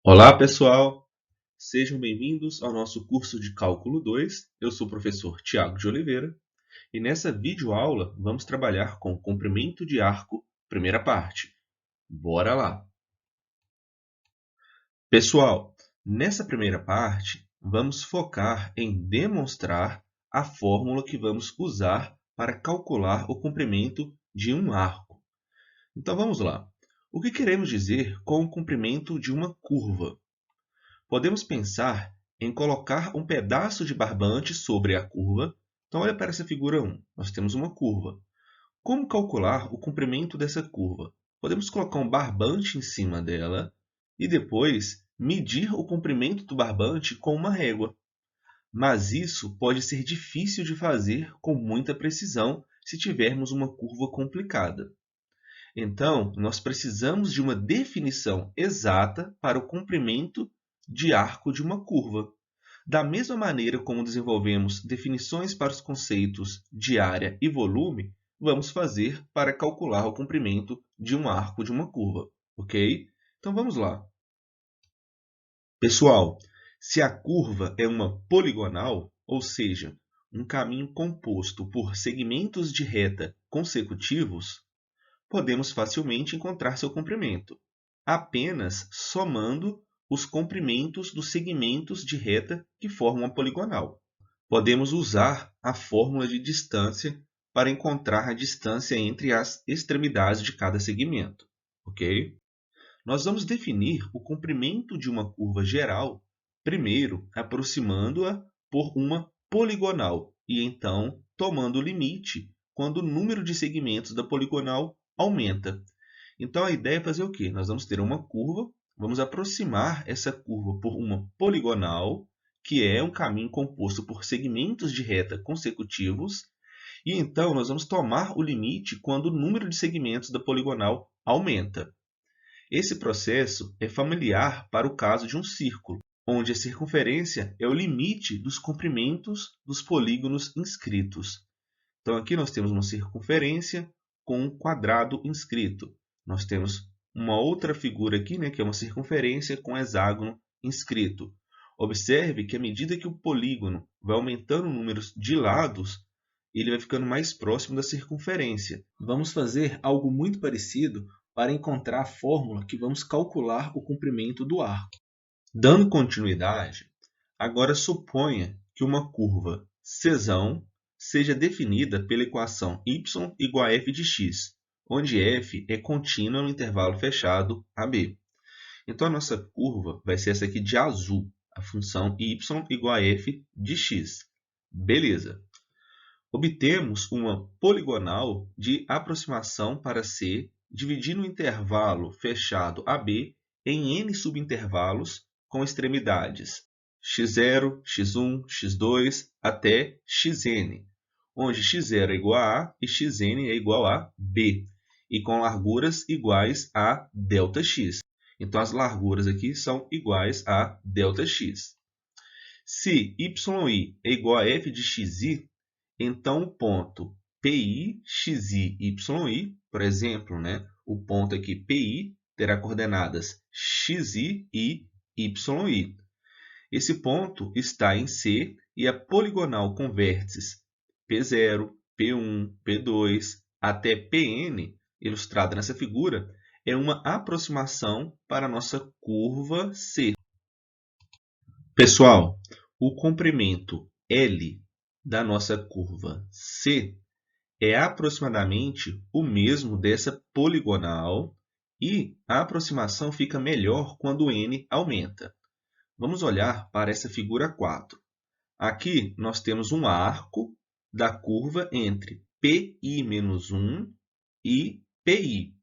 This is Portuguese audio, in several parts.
Olá, pessoal! Sejam bem-vindos ao nosso curso de Cálculo 2. Eu sou o professor Tiago de Oliveira e nessa videoaula vamos trabalhar com comprimento de arco, primeira parte. Bora lá! Pessoal, nessa primeira parte vamos focar em demonstrar a fórmula que vamos usar para calcular o comprimento de um arco. Então vamos lá. O que queremos dizer com o comprimento de uma curva? Podemos pensar em colocar um pedaço de barbante sobre a curva. Então, olha para essa figura 1. Nós temos uma curva. Como calcular o comprimento dessa curva? Podemos colocar um barbante em cima dela e depois medir o comprimento do barbante com uma régua. Mas isso pode ser difícil de fazer com muita precisão se tivermos uma curva complicada. Então, nós precisamos de uma definição exata para o comprimento de arco de uma curva. Da mesma maneira como desenvolvemos definições para os conceitos de área e volume, vamos fazer para calcular o comprimento de um arco de uma curva, ok? Então vamos lá. Pessoal, se a curva é uma poligonal, ou seja, um caminho composto por segmentos de reta consecutivos, podemos facilmente encontrar seu comprimento, apenas somando os comprimentos dos segmentos de reta que formam a poligonal. Podemos usar a fórmula de distância para encontrar a distância entre as extremidades de cada segmento, ok? Nós vamos definir o comprimento de uma curva geral, primeiro aproximando-a por uma poligonal e então tomando o limite quando o número de segmentos da poligonal aumenta. Então a ideia é fazer o quê? Nós vamos ter uma curva, vamos aproximar essa curva por uma poligonal, que é um caminho composto por segmentos de reta consecutivos, e então nós vamos tomar o limite quando o número de segmentos da poligonal aumenta. Esse processo é familiar para o caso de um círculo, onde a circunferência é o limite dos comprimentos dos polígonos inscritos. Então, aqui nós temos uma circunferência com um quadrado inscrito. Nós temos uma outra figura aqui, que é uma circunferência com hexágono inscrito. Observe que à medida que o polígono vai aumentando o número de lados, ele vai ficando mais próximo da circunferência. Vamos fazer algo muito parecido para encontrar a fórmula que vamos calcular o comprimento do arco. Dando continuidade, agora suponha que uma curva Czão seja definida pela equação y igual a f de x, onde f é contínua no intervalo fechado AB. Então, a nossa curva vai ser essa aqui de azul, a função y igual a f de x. Beleza. Obtemos uma poligonal de aproximação para C, dividindo o intervalo fechado AB em n subintervalos com extremidades x0, x1, x2 até xn, onde x0 é igual a A e xn é igual a B, e com larguras iguais a ΔX. Então, as larguras aqui são iguais a ΔX. Se yi é igual a f de xi, então o ponto PI, XI, YI, por exemplo, o ponto aqui PI terá coordenadas XI e YI. Esse ponto está em C e a poligonal com vértices P0, P1, P2 até Pn, ilustrada nessa figura, é uma aproximação para a nossa curva C. Pessoal, o comprimento L da nossa curva C é aproximadamente o mesmo dessa poligonal e a aproximação fica melhor quando o n aumenta. Vamos olhar para essa figura 4. Aqui nós temos um arco da curva entre PI-1 e PI.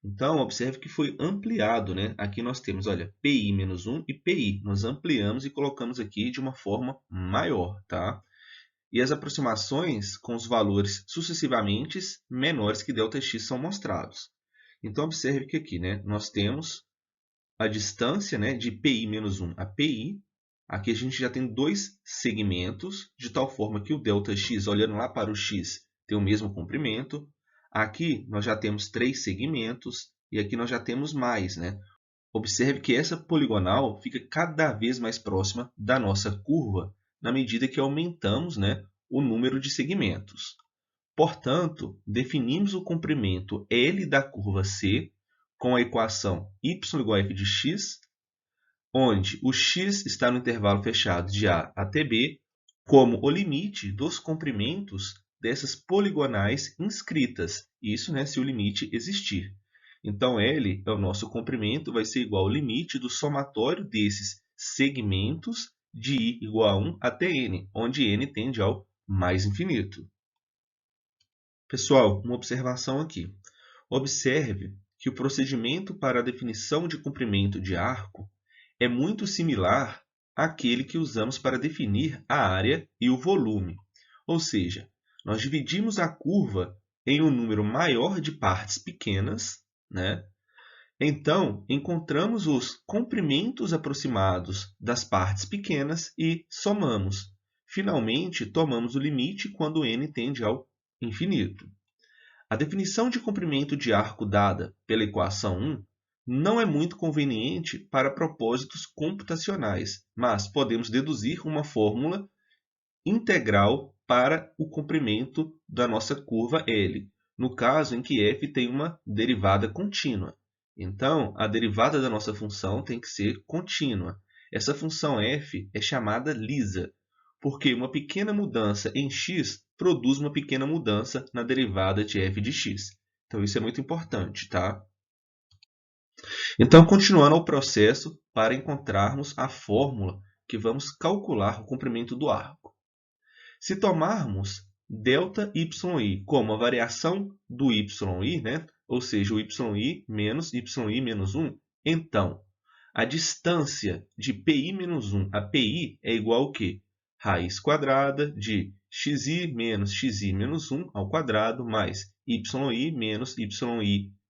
Então, observe que foi ampliado, Aqui nós temos, olha, PI-1 e PI. Nós ampliamos e colocamos aqui de uma forma maior, tá? E as aproximações com os valores sucessivamente menores que ΔX são mostrados. Então, observe que aqui nós temos a distância de PI-1 a PI. Aqui a gente já tem dois segmentos, de tal forma que o ΔX, olhando lá para o x, tem o mesmo comprimento. Aqui nós já temos três segmentos e aqui nós já temos mais. Observe que essa poligonal fica cada vez mais próxima da nossa curva na medida que aumentamos, né, o número de segmentos. Portanto, definimos o comprimento L da curva C com a equação y igual a f de x, onde o x está no intervalo fechado de A até B, como o limite dos comprimentos dessas poligonais inscritas. Isso, né, se o limite existir. Então, L é o nosso comprimento, vai ser igual ao limite do somatório desses segmentos de I igual a 1 até N, onde N tende ao mais infinito. Pessoal, uma observação aqui. Observe que o procedimento para a definição de comprimento de arco é muito similar àquele que usamos para definir a área e o volume. Ou seja, nós dividimos a curva em um número maior de partes pequenas, né? Então, encontramos os comprimentos aproximados das partes pequenas e somamos. Finalmente, tomamos o limite quando n tende ao infinito. A definição de comprimento de arco dada pela equação 1 não é muito conveniente para propósitos computacionais, mas podemos deduzir uma fórmula integral para o comprimento da nossa curva L, no caso em que f tem uma derivada contínua. Então, a derivada da nossa função tem que ser contínua. Essa função f é chamada lisa, porque uma pequena mudança em x produz uma pequena mudança na derivada de f de x. Então, isso é muito importante, tá? Então, continuando o processo para encontrarmos a fórmula que vamos calcular o comprimento do arco. Se tomarmos ΔYi como a variação do yi, né? Ou seja, o yi menos 1, então, a distância de pi menos 1 a pi é igual ao quê? Raiz quadrada de xi menos xi menos 1 ao quadrado mais yi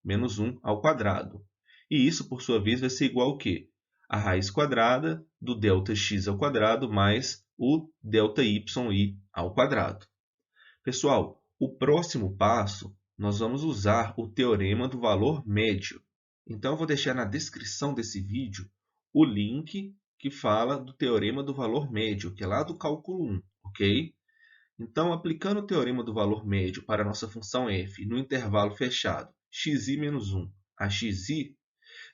menos 1 ao quadrado. E isso, por sua vez, vai ser igual ao quê? A raiz quadrada do ΔX ao quadrado mais o ΔYi ao quadrado. Pessoal, o próximo passo, nós vamos usar o teorema do valor médio. Então, eu vou deixar na descrição desse vídeo o link que fala do teorema do valor médio, que é lá do cálculo 1, ok? Então, aplicando o teorema do valor médio para a nossa função f no intervalo fechado xi menos 1 a xi,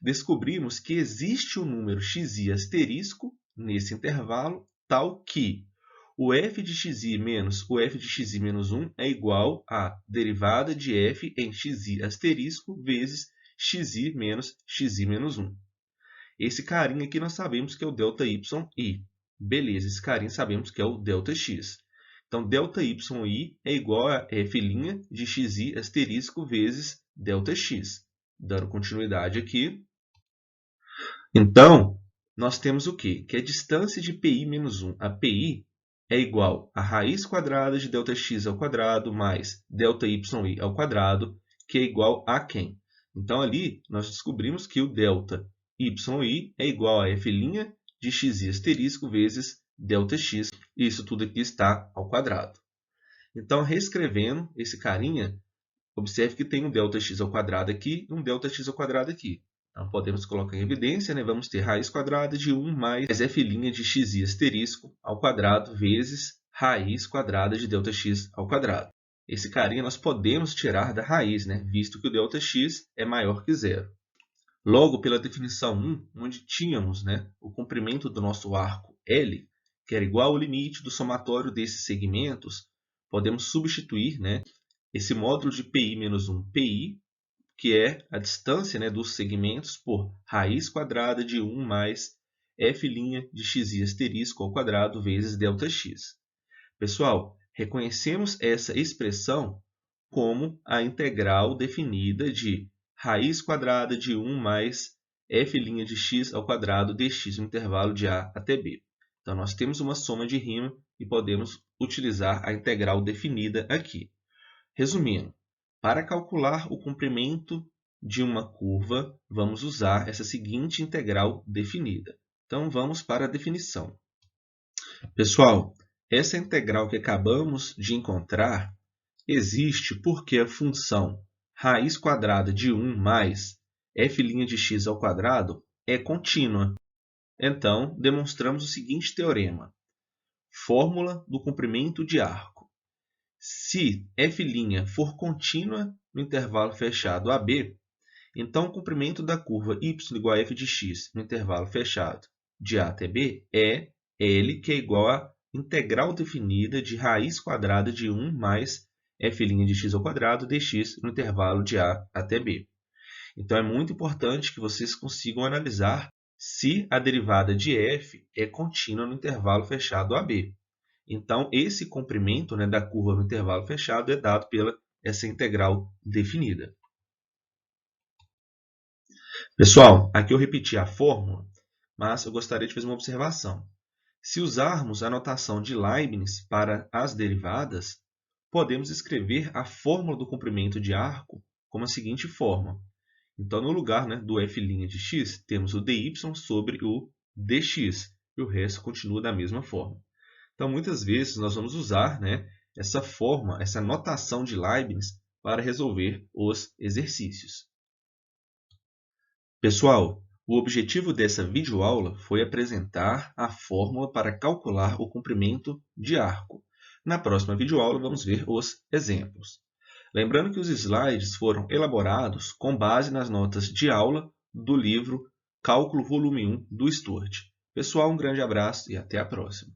descobrimos que existe o número xi asterisco nesse intervalo, tal que o f de xi menos o f de xi menos 1 é igual à derivada de f em xi asterisco vezes xi menos 1. Esse carinha aqui nós sabemos que é o ΔYi. Beleza, esse carinha sabemos que é o ΔX. Então, ΔYi é igual a f' de xi asterisco vezes ΔX. Dando continuidade aqui. Então, nós temos o quê? Que a distância de pi menos 1 a pi é igual a raiz quadrada de ΔX ao quadrado mais ΔYi ao quadrado, que é igual a quem? Então, ali, nós descobrimos que o ΔYi é igual a f' de xi asterisco vezes ΔX. Isso tudo aqui está ao quadrado. Então, reescrevendo esse carinha, observe que tem um ΔX ao quadrado aqui e um ΔX ao quadrado aqui. Então, podemos colocar em evidência, né? Vamos ter raiz quadrada de 1 mais f' de xi asterisco ao quadrado vezes raiz quadrada de ΔX ao quadrado. Esse carinha nós podemos tirar da raiz, né? Visto que o ΔX é maior que zero. Logo, pela definição 1, onde tínhamos, né, o comprimento do nosso arco L, que era igual ao limite do somatório desses segmentos, podemos substituir, né, esse módulo de pi menos 1 pi, que é a distância, né, dos segmentos, por raiz quadrada de 1 mais f' de xi asterisco ao quadrado vezes ΔX. Pessoal, reconhecemos essa expressão como a integral definida de raiz quadrada de 1 mais f' de x ao quadrado dx no intervalo de a até b. Então, nós temos uma soma de rima e podemos utilizar a integral definida aqui. Resumindo, para calcular o comprimento de uma curva, vamos usar essa seguinte integral definida. Então, vamos para a definição. Pessoal, essa integral que acabamos de encontrar existe porque a função raiz quadrada de 1 mais f' de x ao quadrado é contínua. Então, demonstramos o seguinte teorema. Fórmula do comprimento de arco. Se f' for contínua no intervalo fechado AB, então o comprimento da curva y igual a f de x no intervalo fechado de A até B é L, que é igual a integral definida de raiz quadrada de 1 mais f' de x ao quadrado dx no intervalo de A até B. Então, é muito importante que vocês consigam analisar se a derivada de f é contínua no intervalo fechado AB. Então, esse comprimento, né, da curva no intervalo fechado é dado pela essa integral definida. Pessoal, aqui eu repeti a fórmula, mas eu gostaria de fazer uma observação. Se usarmos a notação de Leibniz para as derivadas, podemos escrever a fórmula do comprimento de arco como a seguinte forma. Então, no lugar, né, do f' de x, temos o dy sobre o dx, e o resto continua da mesma forma. Então, muitas vezes, nós vamos usar, né, essa forma, essa notação de Leibniz para resolver os exercícios. Pessoal, o objetivo dessa videoaula foi apresentar a fórmula para calcular o comprimento de arco. Na próxima videoaula, vamos ver os exemplos. Lembrando que os slides foram elaborados com base nas notas de aula do livro Cálculo Volume 1 do Sturt. Pessoal, um grande abraço e até a próxima.